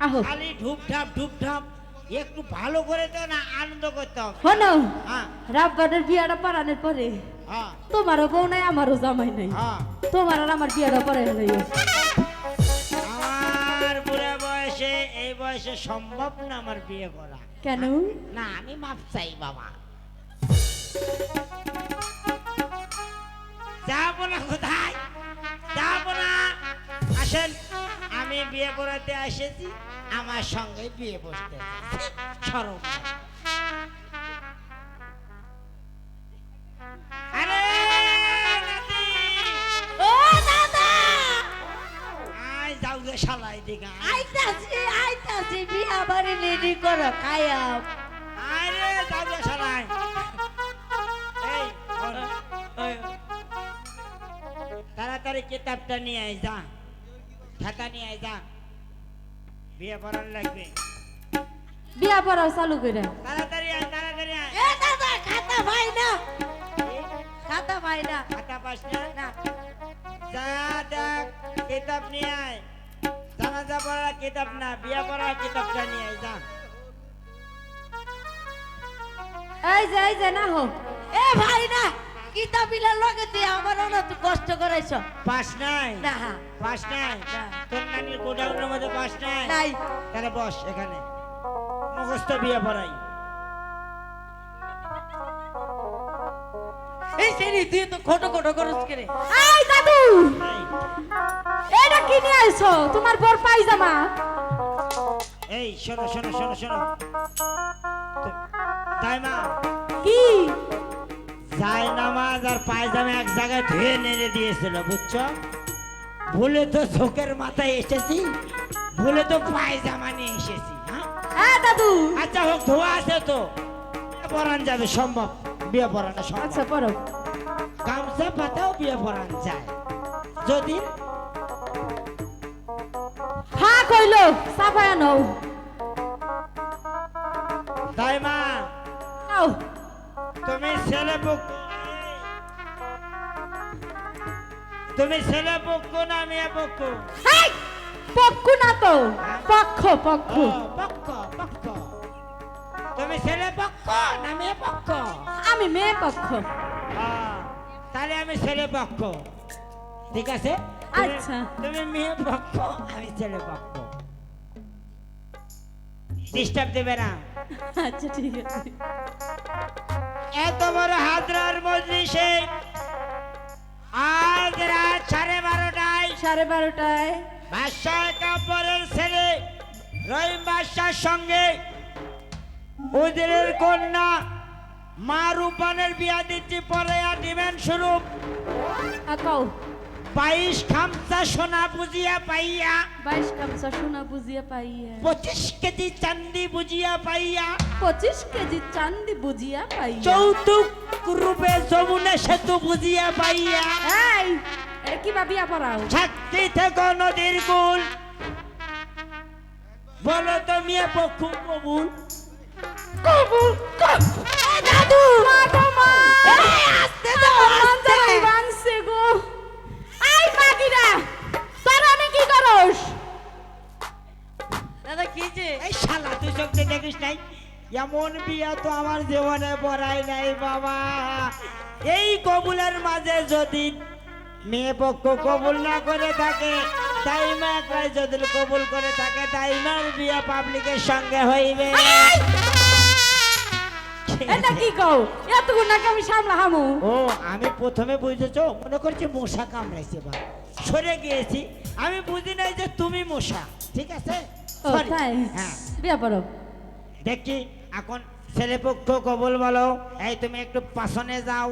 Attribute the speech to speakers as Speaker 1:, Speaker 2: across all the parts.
Speaker 1: খালি ঢুপঢাপ একটু ভালো করে তো না আনন্দ করতে হবে।
Speaker 2: শোনো,
Speaker 1: হ্যাঁ
Speaker 2: রাব্বানের বিয়াটা পড়ানোর পরে
Speaker 1: হ্যাঁ
Speaker 2: তোমারও বউ নাই, আমারও জামাই নাই,
Speaker 1: হ্যাঁ
Speaker 2: তোমার আর আমার বিয়াটা পড়ে হলো।
Speaker 1: আমার বুড়া বয়সে এই বয়সে সম্ভব না আমার বিয়ে করা।
Speaker 2: কেন?
Speaker 1: না আমি মাপ চাই বাবা। যাবো না, কোথায় যাবো না। আসেন, আমি বিয়ে করাতে এসেছি, আমার সঙ্গে বিয়ে বসতে সরব। আরে নাতি!
Speaker 2: ও দাদা,
Speaker 1: আয় যাও গে শালা, এদিকে আয়।
Speaker 2: আইতাছি বিয়া বাড়ি রেডি করো, খাইয়াও।
Speaker 1: আরে যাও গে শালা, আয়। এই শোন, তাড়াতাড়ি কিতাবটা নিয়ে আয়, যা খাতা নিয়ে আয়, যা বিয়ে পড়ার লাগবে।
Speaker 2: বিয়া পড়াও চালু করে।
Speaker 1: তাড়াতাড়ি আয়, তাড়াতাড়ি আয়।
Speaker 2: এ দাদা, খাতা পাই না, খাতা পাই না।
Speaker 1: খাতা পাস না?
Speaker 2: না,
Speaker 1: যা দেখ, কিতাব নিয়ে আয়। জানাজা পড়ার কিতাব না, বিয়ে পড়ার কিতাবটা নিয়ে আয়, যা।
Speaker 2: এই যে না হোক। এ ভাই না, কিতাবিলা লগে দিয়ে আমার অনেক কষ্ট করাইছ।
Speaker 1: পাস নাই?
Speaker 2: না,
Speaker 1: পাস নাই?
Speaker 2: না।
Speaker 1: তোর নানির গোডাউনের মধ্যে পাস নাই?
Speaker 2: নাই।
Speaker 1: তাহলে বস এখানে, মুখস্থ বিয়ে পড়াই।
Speaker 2: এই সেরি তুই তো খোটো খোটো করছ করে। এই দাদু,
Speaker 1: এই,
Speaker 2: এটা কি নিয়ে আইছো? তোমার বর পায়জামা।
Speaker 1: এই শোনো শোনো শোনো শোনো, তাই মা
Speaker 2: কি?
Speaker 1: যাই নামাজ আর পায়জামা এক জায়গায় ধুয়ে নেড়ে দিয়েছিল, বুঝছো? ভুলে তো চোখের মাথায় এসেছি, ভুলে তো পায়জামা নিয়ে এসেছি।
Speaker 2: হ্যাঁ দাদু।
Speaker 1: আচ্ছা হোক, ধোয়া আছে তো, পরান যাবে, সম্ভব বিয়ে পড়ানো সম্ভব।
Speaker 2: আচ্ছা পড়ো।
Speaker 1: গামছা পাতাও বিয়ে পড়ান যায় যদি।
Speaker 2: হ্যাঁ কইলো, সাফায়া নাও।
Speaker 1: তাই মা
Speaker 2: নাও।
Speaker 1: তুমি ছেলে পক্ষ, তুমি ছেলে পক্ষ না মেয়ে পক্ষ?
Speaker 2: এই পক্কু না তো, পক্ষ পক্ষ।
Speaker 1: ও, পক্ষ পক্ষ। তুমি ছেলে পক্ষ না মেয়ে পক্ষ?
Speaker 2: আমি মেয়ে পক্ষ।
Speaker 1: তাহলে আমি ছেলে পক্ষ, ঠিক আছে?
Speaker 2: আচ্ছা।
Speaker 1: তুমি মেয়ে পক্ষ, আমি ছেলে পক্ষ। ডিস্টার্ব দেবে না।
Speaker 2: আচ্ছা ঠিক আছে।
Speaker 1: এত বড় হাজরার মজলিসে আজ রাত 12:30টায়
Speaker 2: 12:30টায়
Speaker 1: বাদশাহ কাপড়ের ছেলে রহিম বাদশার সঙ্গে উজিরের কন্যা মা রূপানের বিয়া দিচ্ছি, পরে দিবেন স্বরূপ
Speaker 2: কও।
Speaker 1: 22 খামসা সোনা বুঝিয়া পাইয়া,
Speaker 2: 22 গামছা সোনা বুঝিয়া পাইয়া,
Speaker 1: 25 কেজি চান্দি বুঝিয়া পাইয়া,
Speaker 2: 25 কেজি চাঁদি বুঝিয়া পাইয়া।
Speaker 1: যৌতুক রূপে যমুনা সেতু বুঝিয়া পাইয়া,
Speaker 2: এই এটা কি ভাবিয়া পড়াও?
Speaker 1: সাক্ষী থেকে নদীর কুল। বলো তো মেয়ে পক্ষ কবুল?
Speaker 2: কবুল কব। এ দাদু, মা গো মা। এই আস্তে দাও, আস্তে ভাঙছে গো। আই মাগিরা, তোরা আমি কি করস? দাদা কি যে?
Speaker 1: এই শালা, তুই চোখ দিয়ে দেখিস নাই? এমন বিয়া তো আমার জীবনে পড়াই নাই বাবা। এই কবুলের মাঝে যদি মেয়ে পক্ষ কবুল না করে থাকে, দাইমা একলাই যদি কবুল করে থাকে, দাইমার বিয়া পাবলিকের সঙ্গে হইবে।
Speaker 2: এটা কি কও? এতগুলো নাকি আমি সামলা হামু?
Speaker 1: ও, আমি প্রথমে বুঝেছো, মনে করছি মশা কামড়াইছে, বা সরে গিয়েছি, আমি বুঝি নাই যে তুমি মশা। ঠিক আছে,
Speaker 2: ও
Speaker 1: Sorry.
Speaker 2: তাই?
Speaker 1: হ্যাঁ,
Speaker 2: বিয়া পড়ো।
Speaker 1: দেখি এখন ছেলে পক্ষ কবুল বলো। এই তুমি একটু পাছনে যাও।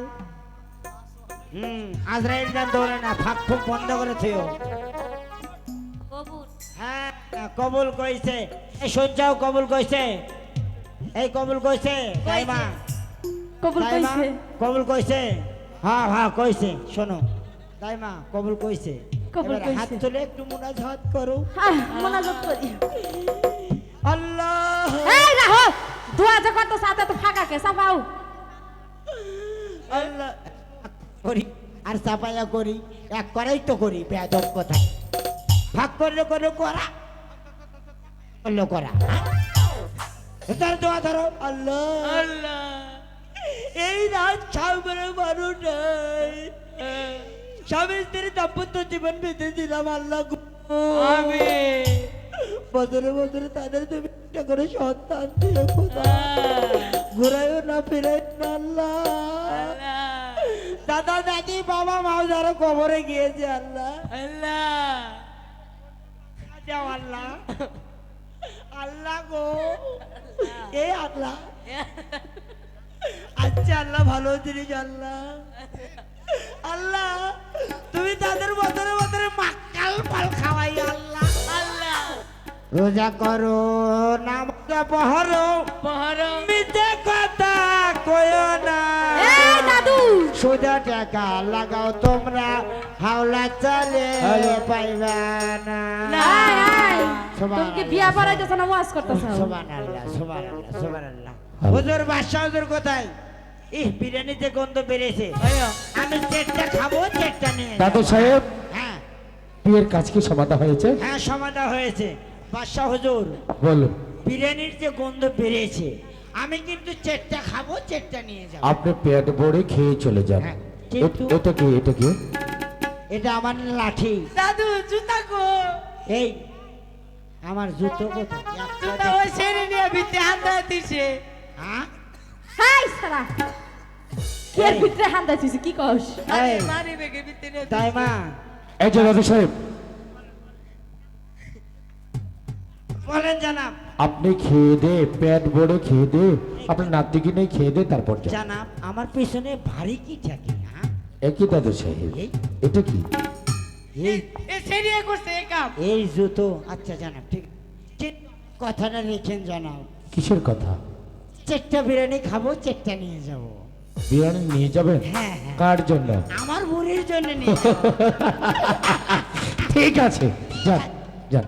Speaker 1: আজরাইল না দৌড়ে না, ফাঁক ফুক বন্ধ করে থিও।
Speaker 2: কবুল।
Speaker 1: হ্যাঁ, কবুল কইছে। এই শুনছাও, কবুল কইছে। এই কবুল কইছে দাইমা,
Speaker 2: কবুল
Speaker 1: দাইমা
Speaker 2: কইছে।
Speaker 1: কবুল কইছে। হ্যাঁ হ্যাঁ কইছে। শোনো দাইমা, কবুল কইছে।
Speaker 2: কবুল
Speaker 1: এবার হাত
Speaker 2: কইছে।
Speaker 1: তুলে একটু মুনাজাত করো।
Speaker 2: মোনাজাত করি।
Speaker 1: আল্লাহ
Speaker 2: এই রাহো, দোয়া যে কত সাথে তো ফাঁকা কে সাফাও।
Speaker 1: আল্লাহ করি আর চাপাইয়া করি, এক করাই তো করি, বেয়াদব কথা। ভাগ করলে করে করা। করলো করা তার দোয়া ধরো আল্লাহ
Speaker 3: আল্লাহ
Speaker 1: এই রাত সাগরে মানুষ নাই স্বামী স্ত্রী দাম্পত্য জীবন বেঁধে দিলাম আল্লাহ গো।
Speaker 3: আমিন
Speaker 1: বছরে বছরে তাদের তুমি একটা করে সন্তান দিও খোদা ঘুরাইও না ফিরাই না আল্লাহ দাদা দাদি বাবা মাও যারা কবরে গিয়েছে আল্লাহ
Speaker 3: আল্লাহ
Speaker 1: যাও আল্লাহ আল্লাহ গো এ আল্লাহ আচ্ছা আল্লাহ ভালো জিনিস আল্লাহ আল্লাহ তুমি তাদের বছরে বছরে মাক্কাল ফল খাওয়াই আল্লাহ
Speaker 3: আল্লাহ
Speaker 1: রোজা করো নামাজ পড়ো
Speaker 3: পহরো
Speaker 1: মিথ্যে কথা কইও না
Speaker 2: এই দাদু
Speaker 1: সোজা টাকা লাগাও তোমরা হাওলা চলে পাইবা না
Speaker 2: আয় আয়
Speaker 1: সুবহানাল্লাহ।
Speaker 2: তুমি বিয়া পড়াইতেছ না ওয়াজ করতেছ
Speaker 1: সুবহানাল্লাহ সুবহানাল্লাহ সুবহানাল্লাহ হুজুর বাদশা হুজুর কোথায় বিরিয়ানিতে গন্ধ বেড়েছে
Speaker 3: আয়া
Speaker 1: আমি চেটটা খাবো চেটটা নিয়ে যাবো।
Speaker 4: দাদু সাহেব
Speaker 1: হ্যাঁ
Speaker 4: বিয়ের কাজ কি সমাধা হয়েছে?
Speaker 1: হ্যাঁ সমাধা হয়েছে বাদশা হুজুর
Speaker 4: বলুন।
Speaker 1: বিরিয়ানির যে গন্ধ বেড়েছে আমি কিন্তু চেটটা খাবো চেটটা নিয়ে যাবো
Speaker 4: আপনি পেট ভরে খেয়ে চলে যান।
Speaker 1: হ্যাঁ, কিন্তু-
Speaker 4: এটা কি এটা কি?
Speaker 1: এটা আমার লাঠি
Speaker 3: দাদু জুতা কো
Speaker 1: এই আমার জুতো কোথায়
Speaker 3: জুতা ওই ছেড়ে নিয়ে ভিতরে হাত দিছে
Speaker 1: হ্যাঁ
Speaker 2: হাই সারা কে
Speaker 1: এই।
Speaker 2: ভিতরে হাত দিছিস কি কস
Speaker 1: এই,
Speaker 3: মারি বেগে ভিতরে
Speaker 1: তাই মা
Speaker 4: এই যে দাদু সাহেব
Speaker 1: বলেন জানাব
Speaker 4: আপনি খেয়ে দে পেট ভরে খেয়ে দে আপনার নাতিকে নিয়ে খেয়ে দে তারপর যান।
Speaker 1: জানাব আমার পিছনে ভারী কি থাকে হ্যাঁ
Speaker 4: একই দাদু সাহেব
Speaker 1: এই।
Speaker 4: এটা কি?
Speaker 1: এই
Speaker 3: এ সেরিয়ে করছে এই কাম
Speaker 1: এই জুতো আচ্ছা জানাব ঠিক ঠিক কথাটা রেখেন জানাব
Speaker 4: কিসের কথা?
Speaker 1: চেটটা বিরিয়ানি খাবো চেটটা নিয়ে যাব
Speaker 4: বিরিয়ানি নিয়ে যাবেন?
Speaker 1: হ্যাঁ, হ্যাঁ।
Speaker 4: কার জন্য?
Speaker 1: আমার বুড়ির জন্য নিয়ে যাবো।
Speaker 4: ঠিক আছে যান যান।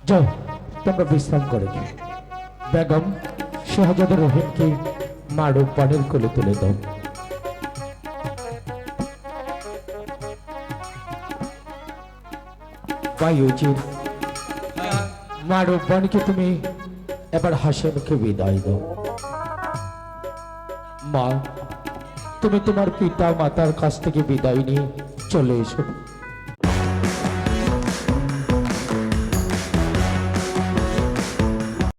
Speaker 4: যাও তোমরা বিশ্রাম করে যাও। বেগম শাহজাদা রহিমকে মারু পানির কোলে তুলে দাও। পাই উচিত মারু পানিকে তুমি এবার হাসি মুখে বিদায় দাও। মা তুমি তোমার পিতা মাতার কাছ থেকে বিদায় নিয়ে চলে এসো।